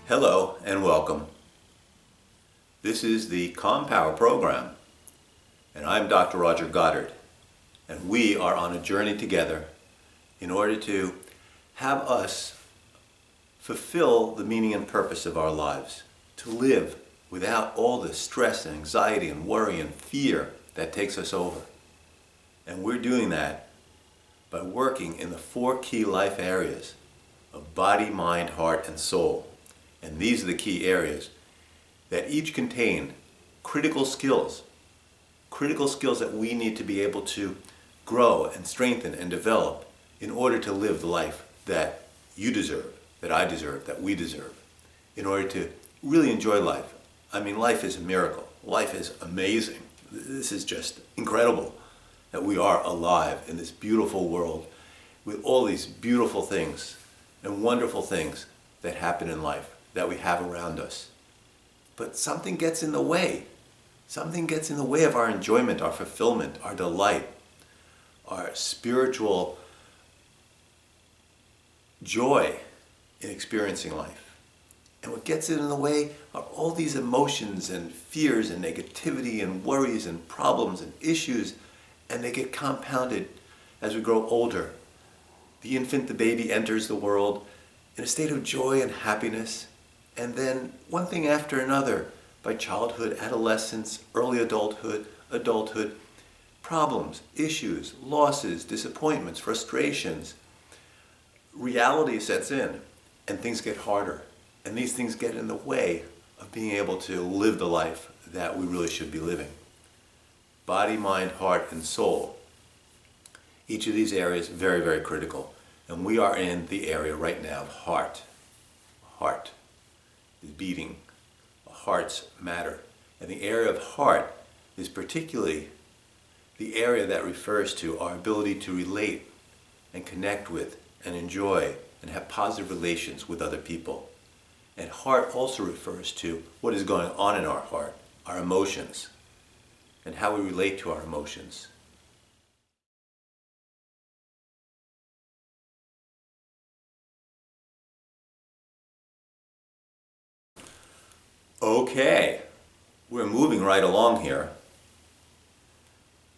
Hello and welcome. This is the Calm Power program, and I'm Dr. Roger Goddard, and we are on a journey together in order to have us fulfill the meaning and purpose of our lives, to live without all the stress and anxiety and worry and fear that takes us over. And we're doing that by working in the 4 key life areas of body, mind, heart, and soul. And these are the key areas that each contain critical skills that we need to be able to grow and strengthen and develop in order to live the life that you deserve, that I deserve, that we deserve, in order to really enjoy life. I mean, life is a miracle. Life is amazing. This is just incredible that we are alive in this beautiful world with all these beautiful things and wonderful things that happen in life that we have around us. But something gets in the way. Something gets in the way of our enjoyment, our fulfillment, our delight, our spiritual joy in experiencing life. And what gets in the way are all these emotions and fears and negativity and worries and problems and issues, and they get compounded as we grow older. The infant, the baby, enters the world in a state of joy and happiness, and then one thing after another, by childhood, adolescence, early adulthood, problems, issues, losses, disappointments, frustrations, reality sets in, and things get harder. And these things get in the way of being able to live the life that we really should be living. Body, mind, heart, and soul. Each of these areas very, very critical. And we are in the area right now of heart. Heart is beating. Hearts matter. And the area of heart is particularly the area that refers to our ability to relate and connect with and enjoy and have positive relations with other people. And heart also refers to what is going on in our heart, our emotions, and how we relate to our emotions. Okay, we're moving right along here.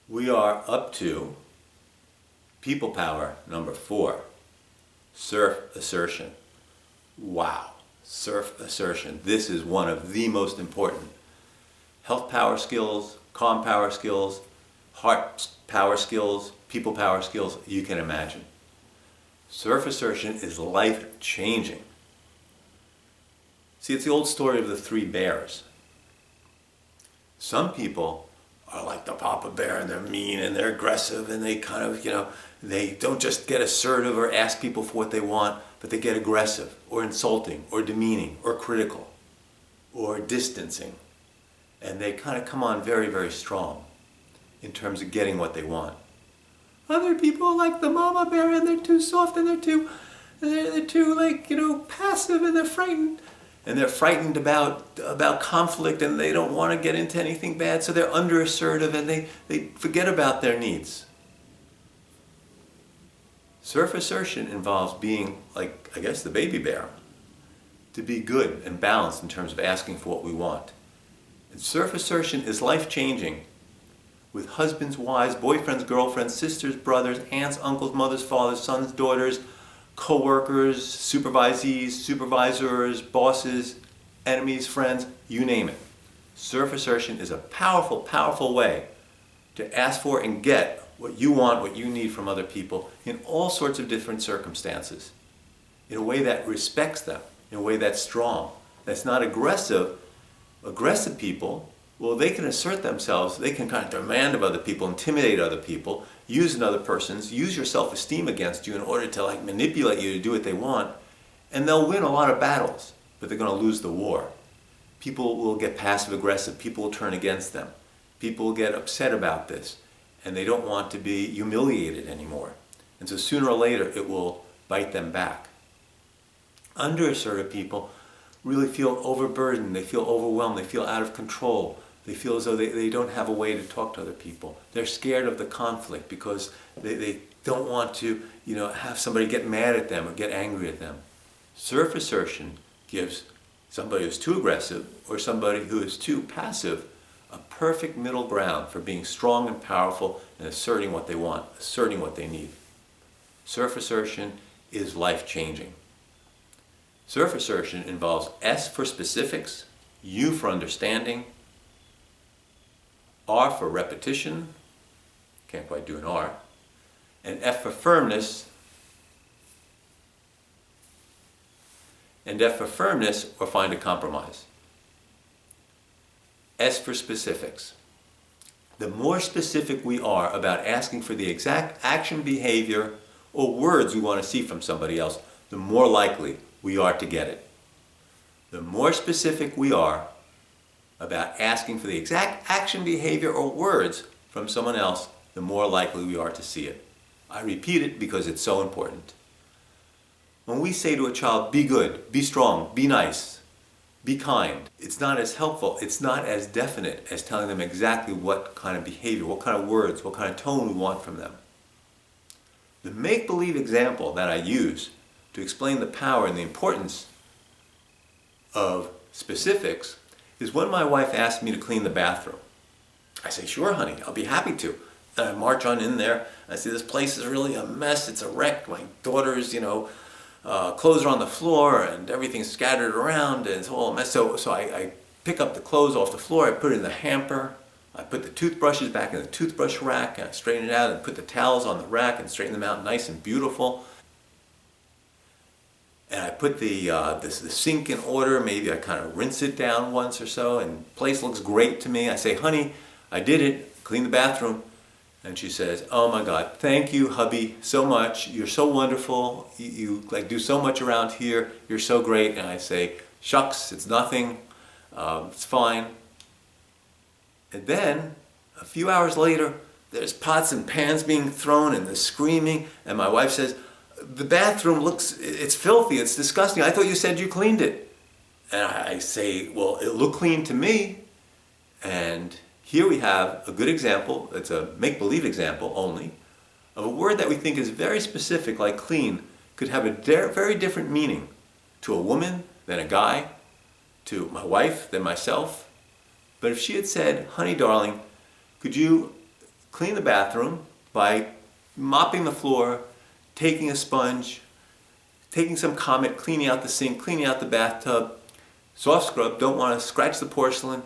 We are up to people power number 4, self-assertion. Wow, self-assertion. This is one of the most important health power skills, calm power skills, heart power skills, people power skills you can imagine. Self-assertion is life-changing. See, it's the old story of the 3 bears. Some people are like the Papa Bear, and they're mean and they're aggressive, and they kind of, they don't just get assertive or ask people for what they want, but they get aggressive or insulting or demeaning or critical or distancing. And they kind of come on very, very strong in terms of getting what they want. Other people are like the Mama Bear, and they're too soft, and they're too passive, and they're frightened. And they're frightened about conflict, and they don't want to get into anything bad, so they're under-assertive, and they forget about their needs. Self-assertion involves being, like, I guess, the baby bear, to be good and balanced in terms of asking for what we want. And self-assertion is life-changing with husbands, wives, boyfriends, girlfriends, sisters, brothers, aunts, uncles, mothers, fathers, sons, daughters, co-workers, supervisees, supervisors, bosses, enemies, friends, you name it. Self-assertion is a powerful, powerful way to ask for and get what you want, what you need from other people in all sorts of different circumstances, in a way that respects them, in a way that's strong, that's not aggressive. Aggressive people, well, they can assert themselves, they can kind of demand of other people, intimidate other people, use another person's, use your self-esteem against you in order to manipulate you to do what they want, and they'll win a lot of battles, but they're going to lose the war. People will get passive-aggressive, people will turn against them, people will get upset about this, and they don't want to be humiliated anymore. And so sooner or later it will bite them back. Under-assertive people really feel overburdened, they feel overwhelmed, they feel out of control. They feel as though they don't have a way to talk to other people. They're scared of the conflict because they don't want to have somebody get mad at them or get angry at them. Self-assertion gives somebody who's too aggressive, or somebody who is too passive, a perfect middle ground for being strong and powerful and asserting what they want, asserting what they need. Self-assertion is life-changing. Self-assertion involves S for specifics, U for understanding, R for repetition, can't quite do an R, and F for firmness, or find a compromise. S for specifics. The more specific we are about asking for the exact action, behavior, or words we want to see from somebody else, the more likely we are to get it. The more specific we are about asking for the exact action, behavior, or words from someone else, the more likely we are to see it. I repeat it because it's so important. When we say to a child, be good, be strong, be nice, be kind, it's not as helpful, it's not as definite as telling them exactly what kind of behavior, what kind of words, what kind of tone we want from them. The make-believe example that I use to explain the power and the importance of specifics is when my wife asked me to clean the bathroom. I say, sure honey, I'll be happy to. And I march on in there. I say, this place is really a mess, it's a wreck. My daughter's, clothes are on the floor and everything's scattered around and it's all a mess. So I pick up the clothes off the floor, I put it in the hamper, I put the toothbrushes back in the toothbrush rack, and I straighten it out and put the towels on the rack and straighten them out nice and beautiful. And I put the sink in order, maybe I kind of rinse it down once or so, and the place looks great to me. I say, honey, I did it, clean the bathroom. And she says, oh my God, thank you, hubby, so much. You're so wonderful. You do so much around here. You're so great. And I say, shucks, it's nothing. It's fine. And then, a few hours later, there's pots and pans being thrown and there's screaming. And my wife says, the bathroom it's filthy, it's disgusting. I thought you said you cleaned it. And I say, well, it looked clean to me. And here we have a good example, it's a make-believe example only, of a word that we think is very specific, like clean, could have a very different meaning to a woman than a guy, to my wife than myself. But if she had said, honey darling, could you clean the bathroom by mopping the floor, taking a sponge, taking some Comet, cleaning out the sink, cleaning out the bathtub, soft scrub, don't want to scratch the porcelain,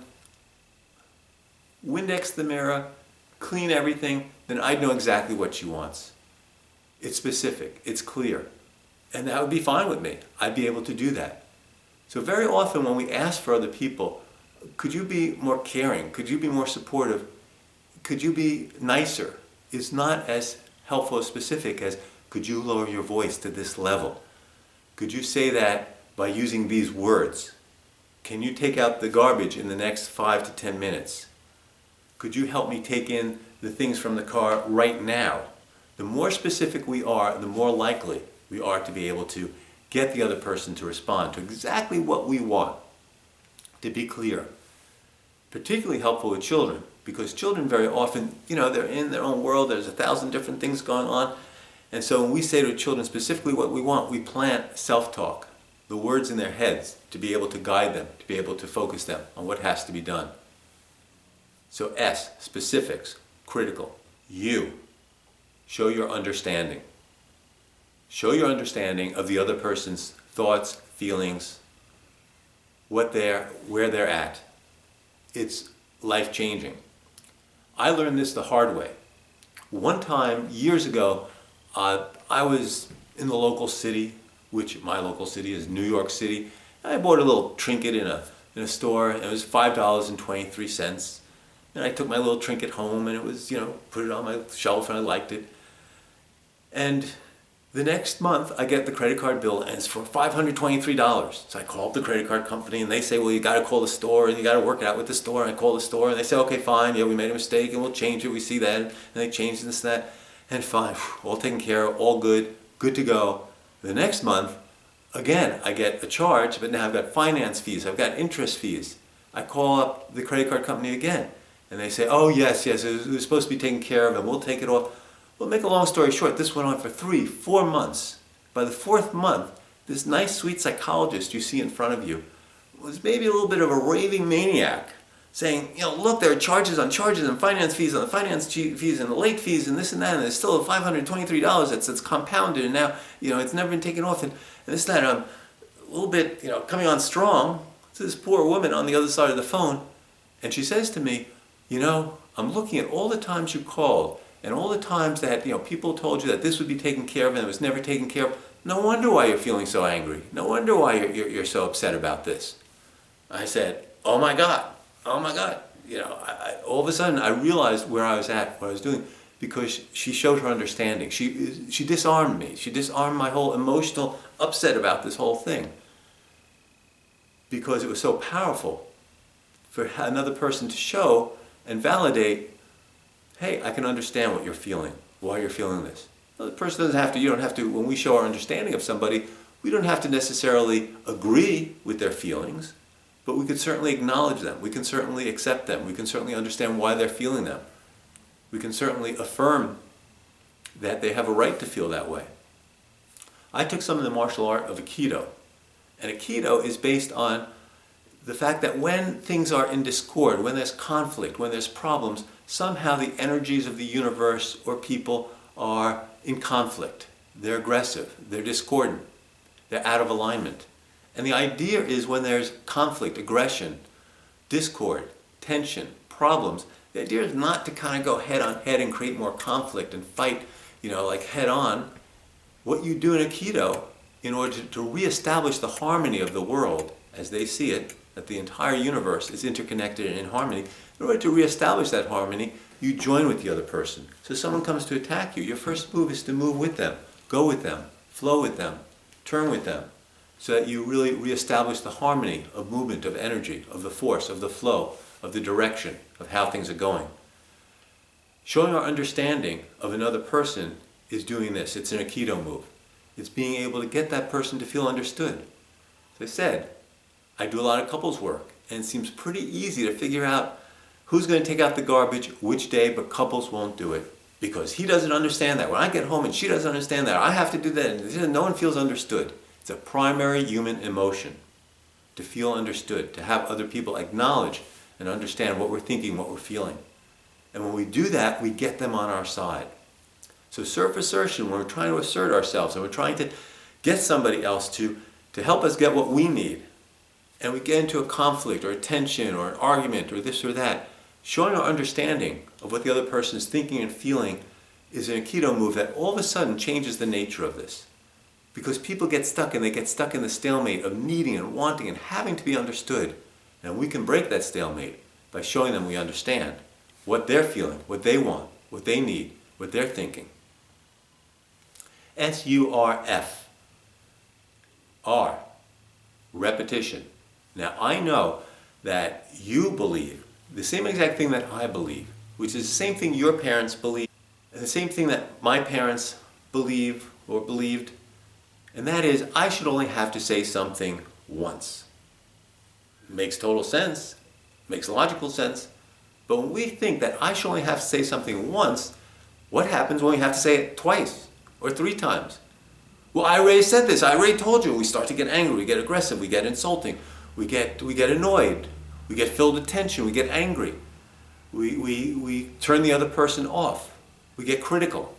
Windex the mirror, clean everything, then I'd know exactly what she wants. It's specific, it's clear, and that would be fine with me. I'd be able to do that. So very often when we ask for other people, could you be more caring? Could you be more supportive? Could you be nicer? It's not as helpful or specific as, could you lower your voice to this level? Could you say that by using these words? Can you take out the garbage in the next 5 to 10 minutes? Could you help me take in the things from the car right now? The more specific we are, the more likely we are to be able to get the other person to respond to exactly what we want. To be clear. Particularly helpful with children, because children very often, they're in their own world, there's 1,000 different things going on. And so when we say to children specifically what we want, we plant self-talk, the words in their heads, to be able to guide them, to be able to focus them on what has to be done. So S, specifics, critical. U, show your understanding. Show your understanding of the other person's thoughts, feelings, where they're at. It's life-changing. I learned this the hard way. One time, years ago, I was in the local city, which my local city is New York City. I bought a little trinket in a store, and it was $5.23. And I took my little trinket home, and it was, put it on my shelf, and I liked it. And the next month, I get the credit card bill, and it's for $523. So I call up the credit card company, and they say, well, you got to call the store, and you got to work it out with the store. And I call the store, and they say, okay, fine, yeah, we made a mistake, and we'll change it. We see that, and they change this, that, and fine, all taken care of, all good to go. The next month, again, I get a charge, but now I've got finance fees, I've got interest fees. I call up the credit card company again, and they say, oh, yes, it was supposed to be taken care of, and we'll take it off. Well, make a long story short, this went on for 3-4 months. By the 4th month, this nice, sweet psychologist you see in front of you was maybe a little bit of a raving maniac, saying, look, there are charges on charges and finance fees on the finance fees and the late fees and this and that, and there's still $523 that's compounded, and now, it's never been taken off, and this and that. I'm a little bit, coming on strong to this poor woman on the other side of the phone, and she says to me, I'm looking at all the times you called, and all the times that, people told you that this would be taken care of and it was never taken care of. No wonder why you're feeling so angry. No wonder why you're so upset about this. I said, oh my God. All of a sudden I realized where I was at, what I was doing, because she showed her understanding. She disarmed me. She disarmed my whole emotional upset about this whole thing. Because it was so powerful for another person to show and validate, hey, I can understand what you're feeling, why you're feeling this. Well, the person doesn't have to, you don't have to, when we show our understanding of somebody, we don't have to necessarily agree with their feelings, but we can certainly acknowledge them. We can certainly accept them. We can certainly understand why they're feeling them. We can certainly affirm that they have a right to feel that way. I took some of the martial art of Aikido, and Aikido is based on the fact that when things are in discord, when there's conflict, when there's problems, somehow the energies of the universe or people are in conflict. They're aggressive, they're discordant, they're out of alignment. And the idea is when there's conflict, aggression, discord, tension, problems, the idea is not to kind of go head on head and create more conflict and fight, like head on. What you do in Aikido, in order to reestablish the harmony of the world as they see it, that the entire universe is interconnected and in harmony, in order to reestablish that harmony, you join with the other person. So if someone comes to attack you, your first move is to move with them, go with them, flow with them, turn with them, so that you really reestablish the harmony of movement, of energy, of the force, of the flow, of the direction, of how things are going. Showing our understanding of another person is doing this. It's an Aikido move. It's being able to get that person to feel understood. As I said, I do a lot of couples work, and it seems pretty easy to figure out who's going to take out the garbage which day, but couples won't do it because he doesn't understand that. When I get home and she doesn't understand that, I have to do that, and no one feels understood. It's a primary human emotion, to feel understood, to have other people acknowledge and understand what we're thinking, what we're feeling. And when we do that, we get them on our side. So self-assertion, when we're trying to assert ourselves and we're trying to get somebody else to help us get what we need, and we get into a conflict or a tension or an argument or this or that, showing our understanding of what the other person is thinking and feeling is an Aikido move that all of a sudden changes the nature of this. Because people get stuck, and they get stuck in the stalemate of needing and wanting and having to be understood. And we can break that stalemate by showing them we understand what they're feeling, what they want, what they need, what they're thinking. SURF. R. Repetition. Now I know that you believe the same exact thing that I believe, which is the same thing your parents believe, and the same thing that my parents believe or believed, and that is I should only have to say something once. It makes total sense, makes logical sense, but when we think that I should only have to say something once, what happens when we have to say it twice or 3 times? Well, I already said this, I already told you. We start to get angry, we get aggressive, we get insulting, we get annoyed, we get filled with tension, we get angry, we turn the other person off, we get critical.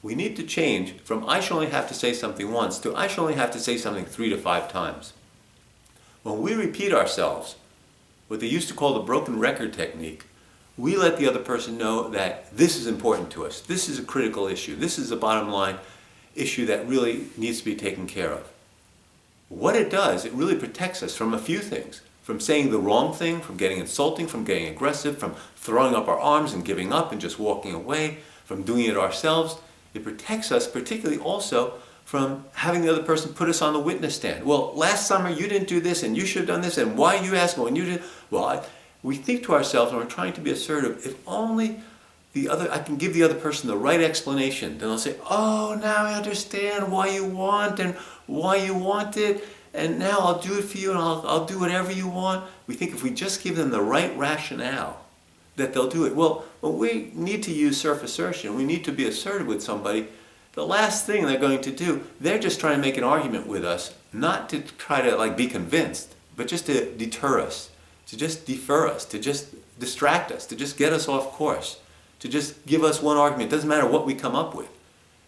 We need to change from I should only have to say something once to I should only have to say something 3 to 5 times. When we repeat ourselves, what they used to call the broken record technique, we let the other person know that this is important to us, this is a critical issue, this is a bottom line issue that really needs to be taken care of. What it does, it really protects us from a few things. From saying the wrong thing, from getting insulting, from getting aggressive, from throwing up our arms and giving up and just walking away, from doing it ourselves. It protects us particularly also from having the other person put us on the witness stand. Well, last summer you didn't do this and you should have done this, and why you asked when you did? Well, we think to ourselves when we're trying to be assertive, if only I can give the other person the right explanation, then they'll say, oh, now I understand why you want and why you want it, and now I'll do it for you and I'll do whatever you want. We think if we just give them the right rationale, that they'll do it. Well, when we need to use self-assertion, we need to be assertive with somebody, the last thing they're going to do, they're just trying to make an argument with us, not to try to be convinced, but just to deter us, to just defer us, to just distract us, to just get us off course, to just give us one argument. It doesn't matter what we come up with.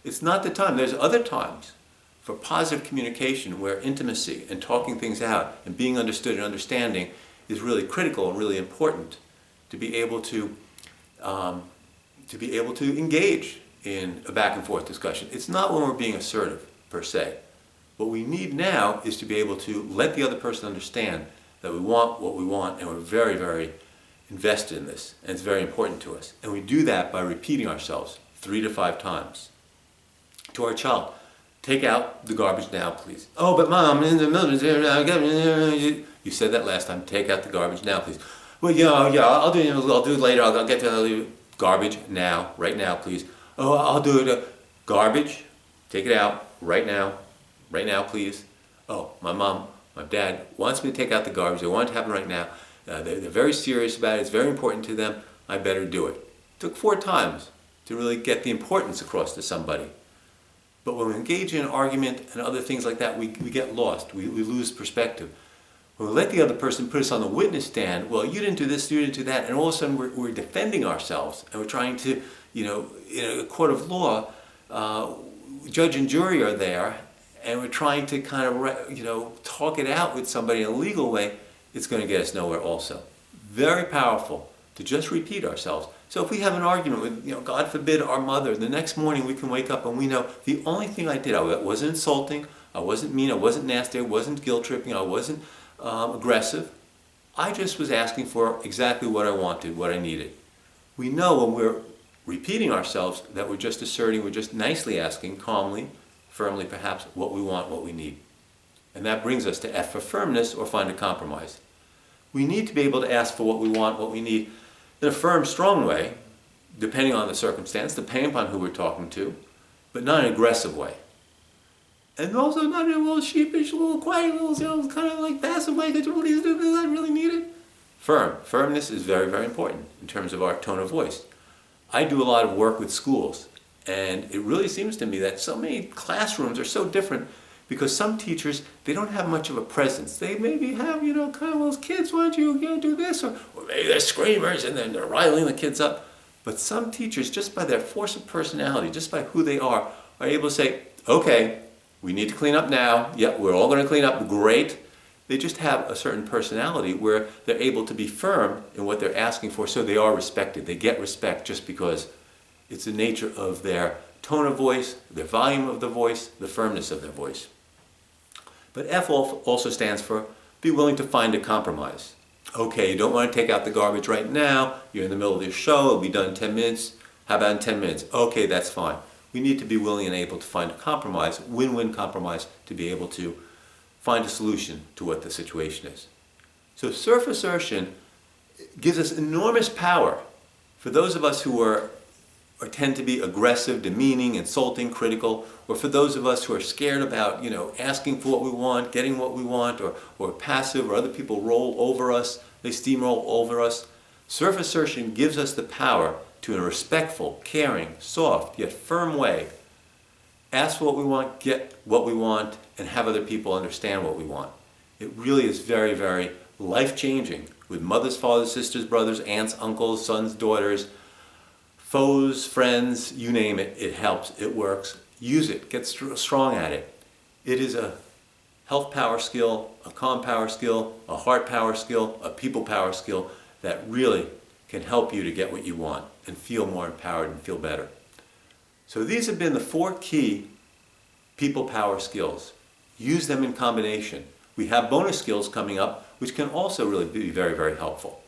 It's not the time. There's other times for positive communication where intimacy and talking things out and being understood and understanding is really critical and really important to be able to engage in a back and forth discussion. It's not when we're being assertive per se. What we need now is to be able to let the other person understand that we want what we want and we're very, very invested in this and it's very important to us. And we do that by repeating ourselves 3 to 5 times. To our child, take out the garbage now, please. Oh, but Mom, in the middle, you said that last time. Take out the garbage now, please. Well, yeah, I'll do it later. I'll get to the garbage now, right now, please. Oh, I'll do it. Garbage, take it out right now, please. Oh, my mom, my dad wants me to take out the garbage. They want it to happen right now. They're very serious about it. It's very important to them. I better do it. It took 4 times to really get the importance across to somebody. But when we engage in an argument and other things like that, we get lost. We lose perspective. When we let the other person put us on the witness stand, well, you didn't do this, you didn't do that, and all of a sudden we're defending ourselves, and we're trying to, in a court of law, judge and jury are there, and we're trying to kind of, talk it out with somebody in a legal way. It's going to get us nowhere also. Very powerful to just repeat ourselves. So if we have an argument with, God forbid, our mother, the next morning we can wake up and we know the only thing I did, I wasn't insulting, I wasn't mean, I wasn't nasty, I wasn't guilt-tripping, I wasn't aggressive. I just was asking for exactly what I wanted, what I needed. We know when we're repeating ourselves that we're just asserting, we're just nicely asking, calmly, firmly perhaps, what we want, what we need. And that brings us to F for firmness or find a compromise. We need to be able to ask for what we want, what we need, in a firm, strong way, depending on the circumstance, depending upon who we're talking to, but not in an aggressive way. And also not in a little sheepish, little quiet, little kind of like passive way that nobody's doing because I really need it. Firmness is very, very important in terms of our tone of voice. I do a lot of work with schools, and it really seems to me that so many classrooms are so different because some teachers, they don't have much of a presence. They maybe have, kind of those kids, why don't you do this? Or maybe they're screamers and then they're riling the kids up. But some teachers, just by their force of personality, just by who they are able to say, okay, we need to clean up now. Yep, we're all going to clean up. Great. They just have a certain personality where they're able to be firm in what they're asking for, so they are respected. They get respect just because it's the nature of their tone of voice, their volume of the voice, the firmness of their voice. But F also stands for be willing to find a compromise. Okay, you don't want to take out the garbage right now. You're in the middle of your show. It'll be done in 10 minutes. How about in 10 minutes? Okay, that's fine. We need to be willing and able to find a compromise, win-win compromise, to be able to find a solution to what the situation is. So self-assertion gives us enormous power for those of us who are or tend to be aggressive, demeaning, insulting, critical, or for those of us who are scared about, asking for what we want, getting what we want, or passive, or other people roll over us, they steamroll over us. Self-assertion gives us the power to, in a respectful, caring, soft, yet firm way, ask for what we want, get what we want, and have other people understand what we want. It really is very, very life-changing with mothers, fathers, sisters, brothers, aunts, uncles, sons, daughters, foes, friends, you name it. It helps, it works. Use it, get strong at it. It is a health power skill, a calm power skill, a heart power skill, a people power skill that really can help you to get what you want and feel more empowered and feel better. So these have been the 4 key people power skills. Use them in combination. We have bonus skills coming up which can also really be very, very helpful.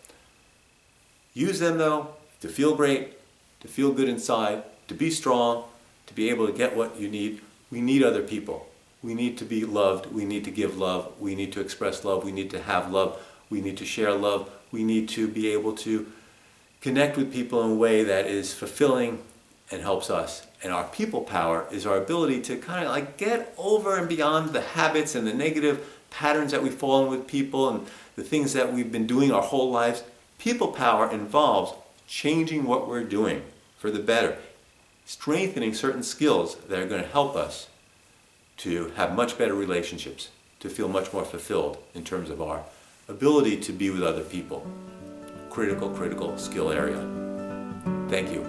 Use them though to feel great, to feel good inside, to be strong, to be able to get what you need. We need other people. We need to be loved. We need to give love. We need to express love. We need to have love. We need to share love. We need to be able to connect with people in a way that is fulfilling and helps us. And our people power is our ability to kind of like get over and beyond the habits and the negative patterns that we fall in with people and the things that we've been doing our whole lives. People power involves changing what we're doing for the better, strengthening certain skills that are going to help us to have much better relationships, to feel much more fulfilled in terms of our ability to be with other people. Critical skill area. Thank you.